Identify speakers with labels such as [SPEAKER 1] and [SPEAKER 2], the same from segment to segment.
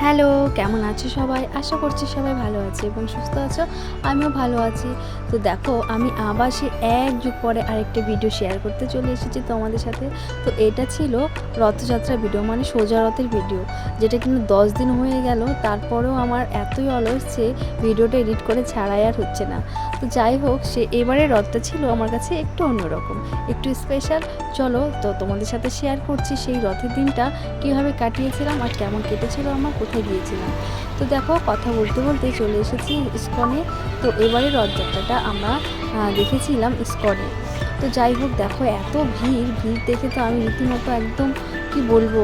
[SPEAKER 1] Hello, কেমন আছো সবাই? আশা করছি সবাই ভালো আছে এবং সুস্থ আছো। আমিও ভালো আছি। তো দেখো, আমি আবার সেই এক যুগ পরে আরেকটা ভিডিও শেয়ার করতে চলে এসেছি তোমাদের সাথে। তো এটা ছিল রথযাত্রা ভিডিও, মানে সোজা রথের ভিডিও, যেটা কিন্তু 10 দিন হয়ে গেল। তারপরেও আমার এতই অলস যে ভিডিওটা এডিট করে ছাড়াই আর হচ্ছে না। তো যাই হোক, এবারের রথটা ছিল আমার কাছে একটু অন্যরকম, একটু স্পেশাল। চলো তো তোমাদের সাথে শেয়ার করছি সেই রথের দিনটা কীভাবে কাটিয়েছিলাম আর কেমন কেটেছিল, আমার কোথায় গিয়েছিলাম। তো দেখো, কথা বলতে বলতে চলে এসেছি ইস্কনে। তো এবারে রথযাত্রাটা আমরা দেখেছিলাম ইস্কনে। তো যাই হোক, দেখো এত ভিড় দেখে তো আমি রীতিমতো একদম কি বলবো,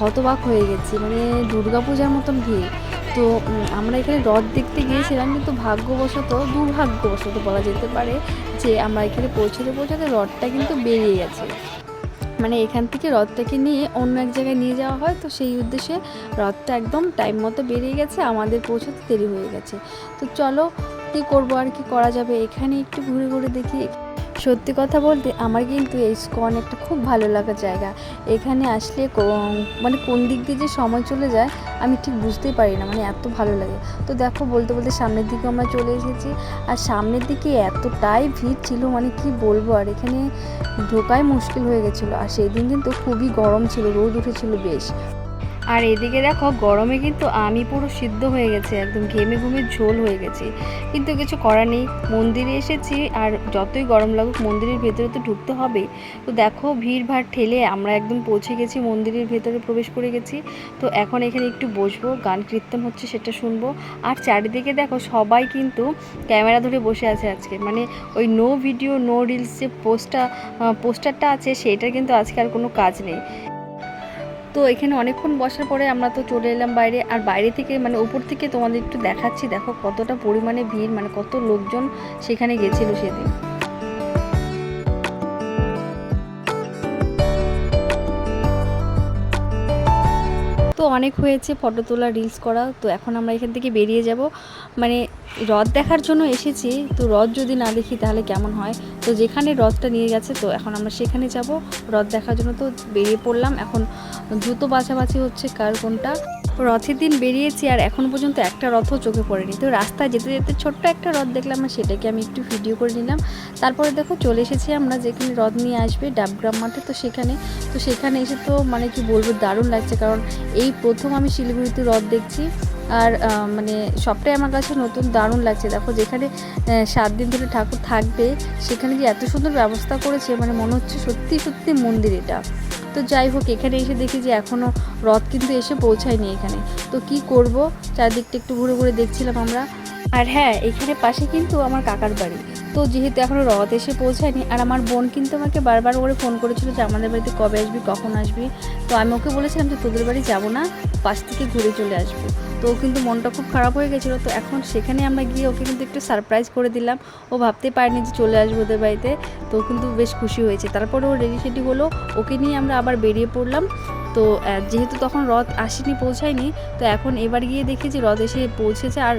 [SPEAKER 1] হতবাক হয়ে গেছি, মানে দুর্গাপূজার মতন ভিড়। তো আমরা এখানে রথ দেখতে গিয়েছিলাম, কিন্তু দুর্ভাগ্যবশত বলা যেতে পারে যে আমরা এখানে পৌঁছাতে রথটা কিন্তু বেরিয়ে গেছে। মানে এখান থেকে রথটাকে নিয়ে অন্য এক জায়গায় নিয়ে যাওয়া হয়, তো সেই উদ্দেশ্যে রথটা একদম টাইম মতো বেরিয়ে গেছে, আমাদের পৌঁছাতে দেরি হয়ে গেছে। তো চলো, কী করবো আর কি করা যাবে, এখানে একটু ঘুরে ঘুরে দেখি। সত্যি কথা বলতে আমার কিন্তু এই ইস্কন একটা খুব ভালো লাগার জায়গা। এখানে আসলে মানে কোন দিক দিয়ে যে সময় চলে যায় আমি ঠিক বুঝতেই পারি না, মানে এত ভালো লাগে। তো দেখো, বলতে বলতে সামনের দিকে আমরা চলে এসেছি, আর সামনের দিকে এতটাই ভিড় ছিল, মানে কি বলবো, আর এখানে ঢোকাই মুশকিল হয়ে গেছিলো। আর সেই দিন কিন্তু খুবই গরম ছিল, রোদ উঠেছিল বেশ। আর এদিকে দেখো, গরমে কিন্তু আমি পুরো সিদ্ধ হয়ে গেছি, একদম ঘেমে ঘুমে ঝোল হয়ে গেছি, কিন্তু কিছু করার নেই। মন্দিরে এসেছি, আর যতই গরম লাগুক মন্দিরের ভেতরে তো ঢুকতে হবেই। তো দেখো, ভিড় ভাড় ঠেলে আমরা একদম পৌঁছে গেছি, মন্দিরের ভেতরে প্রবেশ করে গেছি। তো এখন এখানে একটু বসবো, গান কীর্তন হচ্ছে সেটা শুনবো। আর চারিদিকে দেখো, সবাই কিন্তু ক্যামেরা ধরে বসে আছে আজকে, মানে ওই নো ভিডিও নো রিলস যে পোস্টারটা আছে, সেটার কিন্তু আজকে আর কোনো কাজ নেই। তো এখানে অনেকক্ষণ বসার পরে আমরা তো চলে এলাম বাইরে। আর বাইরে থেকে, মানে উপর থেকে তোমাদের একটু দেখাচ্ছি, দেখো কতটা পরিমাণে ভিড়, মানে কত লোকজন সেখানে গেছিলো সেদিন। তো অনেক হয়েছে ফটো তোলা, রিলস করা। তো এখন আমরা এখান থেকে বেরিয়ে যাব, মানে রথ দেখার জন্য এসেছি। তো রথ যদি না দেখি তাহলে কেমন হয়। তো যেখানে রথটা নিয়ে গেছে, তো এখন আমরা সেখানে যাব রথ দেখার জন্য। তো বেরিয়ে পড়লাম, এখন জুতো বাছাবাছি হচ্ছে কার কোনটা। রথের দিন বেরিয়েছি, আর এখন পর্যন্ত একটা রথও চোখে পড়েনি। তো রাস্তায় যেতে যেতে ছোট্ট একটা রথ দেখলাম, আর সেটাকে আমি একটু ভিডিও করে নিলাম। তারপরে দেখো, চলে এসেছি আমরা যেখানে রথ নিয়ে আসবে, ডাবগ্রাম মাঠে। তো সেখানে এসে তো মানে কি বলবো, দারুণ লাগছে, কারণ এই প্রথম আমি শিলিগুড়িতে রথ দেখছি। আর মানে সবটাই আমার কাছে নতুন, দারুণ লাগছে। দেখো, যেখানে 7 দিন ধরে ঠাকুর থাকবে, সেখানে যে এত সুন্দর ব্যবস্থা করেছে, মানে মনে হচ্ছে সত্যি সত্যি মন্দির এটা। তো যাই হোক, এখানে এসে দেখি যে এখনও রথ কিন্তু এসে পৌঁছায়নি এখানে। তো কি করব, চারদিকটা একটু ঘুরে ঘুরে দেখছিলাম আমরা। আর হ্যাঁ, এখানে পাশে কিন্তু আমার কাকার বাড়ি। তো যেহেতু এখনও রথ এসে পৌঁছায়নি, আর আমার বোন কিন্তু আমাকে বারবার করে ফোন করেছিল যে আমাদের বাড়িতে কবে আসবি, কখন আসবি। তো আমি ওকে বলেছিলাম যে তোদের বাড়ি যাবো না, পাশ থেকে ঘুরে চলে আসবো। তো ও কিন্তু মনটা খুব খারাপ হয়ে গেছিলো। তো এখন সেখানে আমরা গিয়ে ওকে কিন্তু একটু সারপ্রাইজ করে দিলাম। ও ভাবতে পারেনি যে চলে আসবো ওদের বাড়িতে। তো ও কিন্তু বেশ খুশি হয়েছে। তারপরে ও রেডি সেডি হলো, ওকে নিয়ে আমরা আবার বেরিয়ে পড়লাম। তো যেহেতু তখন রথ আসেনি, পৌঁছায়নি, তো এখন এবার গিয়ে দেখি যে রথ এসে পৌঁছেছে। আর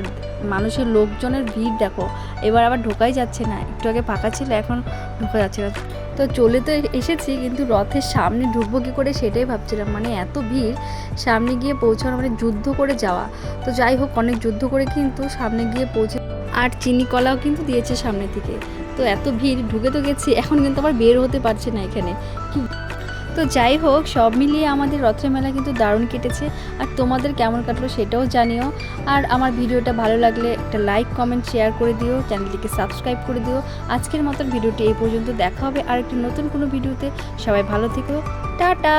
[SPEAKER 1] মানুষের লোকজনের ভিড় দেখো, এবার আবার ঢোকাই যাচ্ছে না। একটু আগে ফাঁকা ছিল, এখন ঢোকা যাচ্ছে না। তো চলে তো এসেছি, কিন্তু রথের সামনে ঢুকবো কী করে সেটাই ভাবছিলাম, মানে এত ভিড়, সামনে গিয়ে পৌঁছানো মানে যুদ্ধ করে যাওয়া। তো যাই হোক, অনেক যুদ্ধ করে কিন্তু সামনে গিয়ে পৌঁছে। আর চিনি কলাও কিন্তু দিয়েছে সামনে থেকে। তো এত ভিড়, ঢুকে তো গেছি, এখন কিন্তু আবার বের হতে পারছে না এখানে কি। তো যাই হোক, সব মিলিয়ে আমাদের রথের মেলা কিন্তু দারুণ কেটেছে। আর তোমাদের কেমন কাটলো সেটাও জানিও। আর আমার ভিডিওটা ভালো লাগলে একটা লাইক, কমেন্ট, শেয়ার করে দিও, চ্যানেলটিকে সাবস্ক্রাইব করে দিও। আজকের মতন ভিডিওটি এই পর্যন্ত, দেখা হবে আর একটি নতুন কোনো ভিডিওতে। সবাই ভালো থেকো, টাটা।